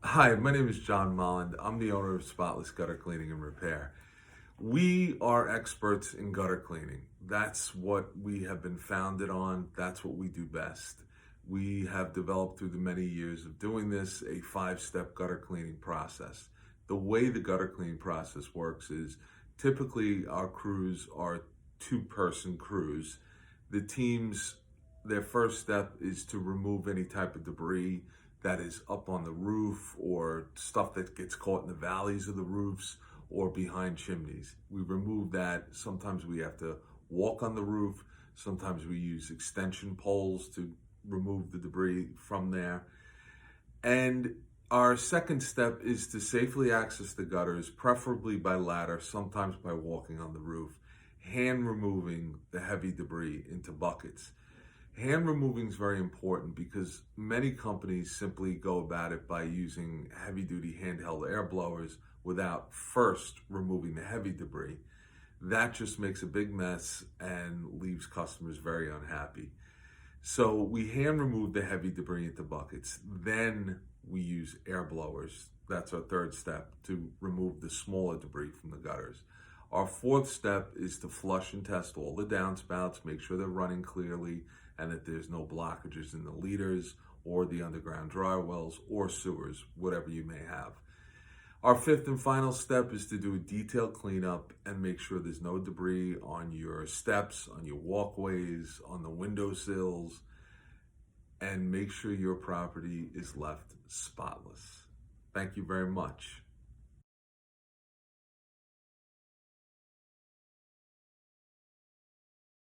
Hi, my name is John Molland. I'm the owner of Spotless Gutter Cleaning and Repair. We are experts in gutter cleaning. That's what we have been founded on. That's what we do best. We have developed through the many years of doing this a five-step gutter cleaning process. The way the gutter cleaning process works is typically our crews are two-person crews. The teams, their first step is to remove any type of debris that is up on the roof or stuff that gets caught in the valleys of the roofs or behind chimneys. We remove that. Sometimes we have to walk on the roof. Sometimes we use extension poles to remove the debris from there. And our second step is to safely access the gutters, preferably by ladder, sometimes by walking on the roof, hand removing the heavy debris into buckets. Hand removing is very important because many companies simply go about it by using heavy duty handheld air blowers without first removing the heavy debris. That just makes a big mess and leaves customers very unhappy. So we hand remove the heavy debris into buckets. Then we use air blowers. That's our third step to remove the smaller debris from the gutters. Our fourth step is to flush and test all the downspouts, make sure they're running clearly and that there's no blockages in the leaders or the underground dry wells or sewers, whatever you may have. Our fifth and final step is to do a detailed cleanup and make sure there's no debris on your steps, on your walkways, on the windowsills, and make sure your property is left spotless. Thank you very much.